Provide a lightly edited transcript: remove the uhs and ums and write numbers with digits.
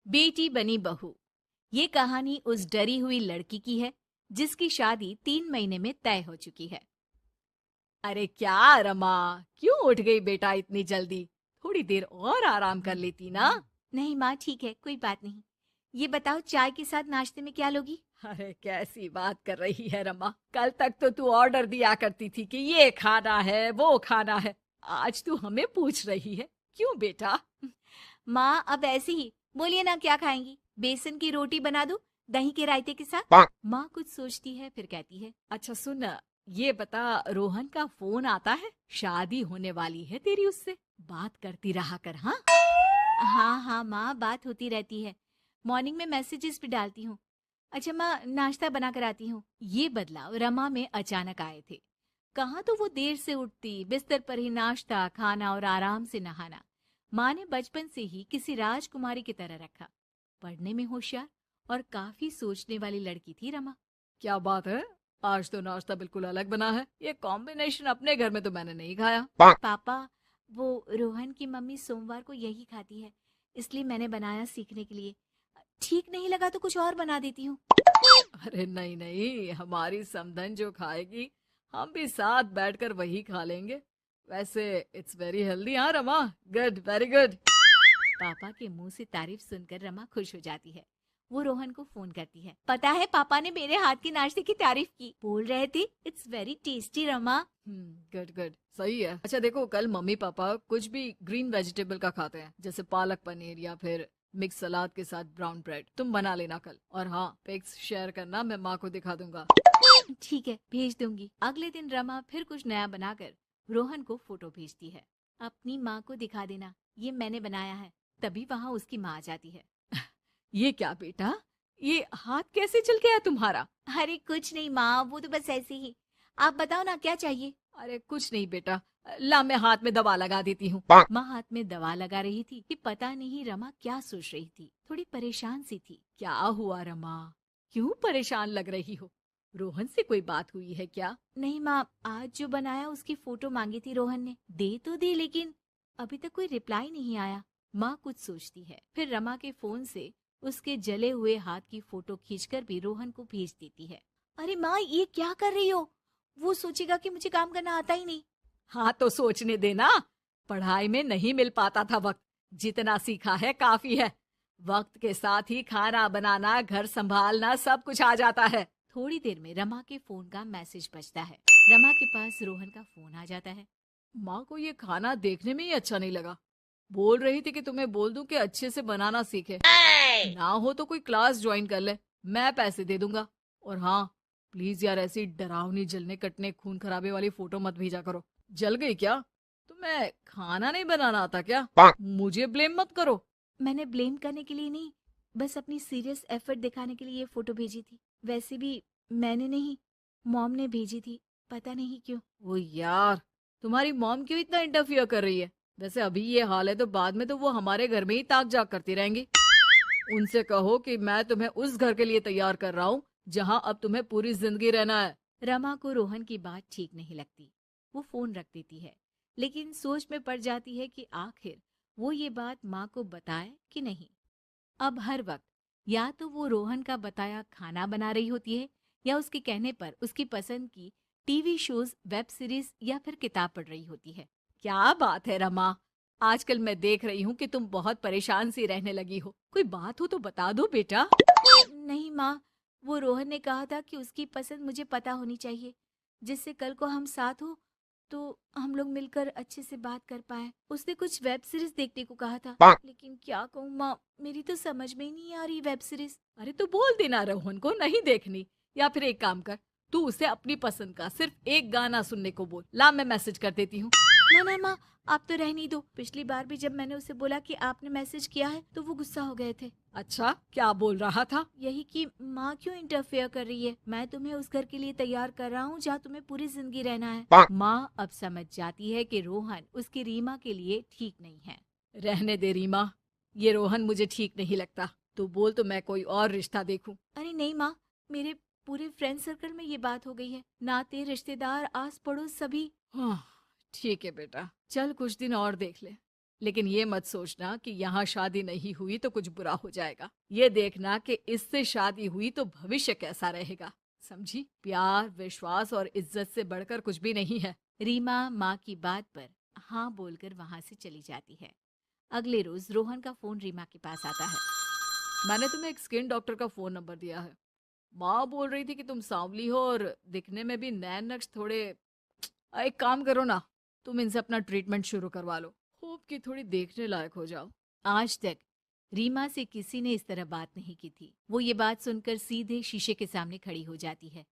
बेटी बनी बहू। ये कहानी उस डरी हुई लड़की की है जिसकी शादी 3 महीने में तय हो चुकी है। अरे क्या रमा, क्यों उठ गई बेटा इतनी जल्दी? थोड़ी देर और आराम कर लेती ना। नहीं माँ, ठीक है, कोई बात नहीं। ये बताओ, चाय के साथ नाश्ते में क्या लोगी? अरे कैसी बात कर रही है रमा, कल तक तो तू ऑर्डर दिया करती थी कि ये खाना है वो खाना है। आज तू हमें पूछ रही है, क्यों बेटा? माँ अब ऐसे ही बोलिए ना, क्या खाएंगी? बेसन की रोटी बना दूं दही के रायते के साथ? माँ कुछ सोचती है फिर कहती है, अच्छा सुन, ये बता, रोहन का फोन आता है? शादी होने वाली है तेरी उससे, बात करती रहा कर। हाँ हाँ हाँ माँ, बात होती रहती है। मॉर्निंग में मैसेजेस भी डालती हूँ। अच्छा माँ, नाश्ता बना कर आती हूँ। ये बदलाव रमा में अचानक आए थे। कहाँ तो वो देर से उठती, बिस्तर पर ही नाश्ता खाना और आराम से नहाना। माँ ने बचपन से ही किसी राजकुमारी की तरह रखा। पढ़ने में होशियार और काफी सोचने वाली लड़की थी रमा। क्या बात है, आज तो नाश्ता बिल्कुल अलग बना है। ये कॉम्बिनेशन अपने घर में तो मैंने नहीं खाया। पापा, वो रोहन की मम्मी सोमवार को यही खाती है, इसलिए मैंने बनाया सीखने के लिए। ठीक नहीं लगा तो कुछ और बना देती हूँ। अरे नहीं नहीं, हमारी समधन जो खाएगी हम भी साथ बैठकर वही खा लेंगे। वैसे इट्स वेरी हेल्दी। हाँ रमा, गुड, वेरी गुड। पापा के मुंह से तारीफ सुनकर रमा खुश हो जाती है। वो रोहन को फोन करती है, पता है पापा ने मेरे हाथ के नाश्ते की तारीफ की, बोल रहे थे it's very tasty Rama. Good good, सही है। अच्छा देखो, कल मम्मी पापा कुछ भी ग्रीन वेजिटेबल का खाते हैं, जैसे पालक पनीर या फिर मिक्स सलाद के साथ ब्राउन ब्रेड। तुम बना लेना कल, और हाँ, पिक्स शेयर करना, मैं माँ को दिखा दूंगा। ठीक है, भेज दूंगी। अगले दिन रमा फिर कुछ नया बनाकर रोहन को फोटो भेजती है। अपनी माँ को दिखा देना, ये मैंने बनाया है। तभी वहाँ उसकी माँ आ जाती है। ये क्या बेटा, ये हाथ कैसे चल गया तुम्हारा? अरे कुछ नहीं माँ, वो तो बस ऐसे ही। आप बताओ ना, क्या चाहिए? अरे कुछ नहीं बेटा, ला मैं हाथ में दवा लगा देती हूँ। माँ हाथ में दवा लगा रही थी कि पता नहीं रमा क्या सोच रही थी। थोड़ी परेशान सी थी। क्या हुआ रमा, क्यों परेशान लग रही हो? रोहन से कोई बात हुई है क्या? नहीं माँ, आज जो बनाया उसकी फोटो मांगी थी रोहन ने, दे तो दी, लेकिन अभी तक कोई रिप्लाई नहीं आया। माँ कुछ सोचती है, फिर रमा के फोन से उसके जले हुए हाथ की फोटो खींचकर भी रोहन को भेज देती है। अरे माँ, ये क्या कर रही हो? वो सोचेगा कि मुझे काम करना आता ही नहीं। हाँ तो सोचने देना, पढ़ाई में नहीं मिल पाता था वक्त, जितना सीखा है काफी है। वक्त के साथ ही खाना बनाना, घर संभालना, सब कुछ आ जाता है। थोड़ी देर में रमा के फोन का मैसेज बजता है। रमा के पास रोहन का फोन आ जाता है। माँ को ये खाना देखने में ही अच्छा नहीं लगा। बोल रही थी कि तुम्हें बोल दूं कि अच्छे से बनाना सीखे। ना हो तो कोई क्लास ज्वाइन कर ले, मैं पैसे दे दूंगा। और हाँ, प्लीज यार, ऐसी डरावनी जलने कटने खून खराबे वाली फोटो मत भेजा करो। जल गई क्या? तुम्हें खाना नहीं बनाना आता क्या? मुझे ब्लेम मत करो। मैंने ब्लेम करने के लिए नहीं, बस अपनी सीरियस एफर्ट दिखाने के लिए ये फोटो भेजी थी। वैसे भी मैंने नहीं, मॉम ने भेजी थी, पता नहीं क्यों। ओ यार, तुम्हारी मॉम क्यों इतना इंटरफियर कर रही है? वैसे अभी ये हाल है तो बाद में तो वो हमारे घर में ही ताक जाग करती रहेंगी। उनसे कहो कि मैं तुम्हें उस घर के लिए तैयार कर रहा हूँ जहाँ अब तुम्हें पूरी जिंदगी रहना है। रमा को रोहन की बात ठीक नहीं लगती। वो फोन रख देती है, लेकिन सोच में पड़ जाती है कि आखिर वो ये बात माँ को बताए कि नहीं। अब हर वक्त या तो वो रोहन का बताया खाना बना रही होती है, या उसके कहने पर उसकी पसंद की टीवी शोज, वेब सीरीज या फिर किताब पढ़ रही होती है। क्या बात है रमा, आजकल मैं देख रही हूँ कि तुम बहुत परेशान सी रहने लगी हो। कोई बात हो तो बता दो बेटा। नहीं माँ, वो रोहन ने कहा था कि उसकी पसंद मुझे पता होनी चाहिए, जिससे कल को हम साथ हो तो हम लोग मिलकर अच्छे से बात कर पाए। उसने कुछ वेब सीरीज देखने को कहा था, लेकिन क्या कहूँ माँ, मेरी तो समझ में ही नहीं आ रही वेब सीरीज। अरे तो बोल देना रोहन को नहीं देखनी, या फिर एक काम कर, तू उसे अपनी पसंद का सिर्फ एक गाना सुनने को बोल। ला मैं मैसेज कर देती हूँ। ना ना माँ, आप तो रहने ही दो। पिछली बार भी जब मैंने उसे बोला कि आपने मैसेज किया है तो वो गुस्सा हो गए थे। अच्छा, क्या बोल रहा था? यही कि माँ क्यों इंटरफेयर कर रही है, मैं तुम्हें उस घर के लिए तैयार कर रहा हूँ जहाँ तुम्हें पूरी जिंदगी रहना है। माँ अब समझ जाती है कि रोहन उसकी रीमा के लिए ठीक नहीं है। रहने दे रीमा, ये रोहन मुझे ठीक नहीं लगता। तू बोल तो मैं कोई और रिश्ता देखूं। अरे नहीं माँ, मेरे पूरे फ्रेंड सर्कल में ये बात हो गई है, नाते रिश्तेदार आस पड़ोस सभी। हाँ ठीक है बेटा, चल कुछ दिन और देख ले। लेकिन ये मत सोचना कि यहाँ शादी नहीं हुई तो कुछ बुरा हो जाएगा। ये देखना कि इससे शादी हुई तो भविष्य कैसा रहेगा। समझी? प्यार, विश्वास और इज्जत से बढ़कर कुछ भी नहीं है। रीमा माँ की बात पर हाँ बोलकर वहां से चली जाती है। अगले रोज रोहन का फोन रीमा के पास आता है। मैंने तुम्हें एक स्किन डॉक्टर का फोन नंबर दिया है। माँ बोल रही थी कि तुम सांवली हो और दिखने में भी नैन नक्श थोड़े। एक काम करो ना, तुम इनसे अपना ट्रीटमेंट शुरू करवा लो। होप कि थोड़ी देखने लायक हो जाओ। आज तक रीमा से किसी ने इस तरह बात नहीं की थी। वो ये बात सुनकर सीधे शीशे के सामने खड़ी हो जाती है।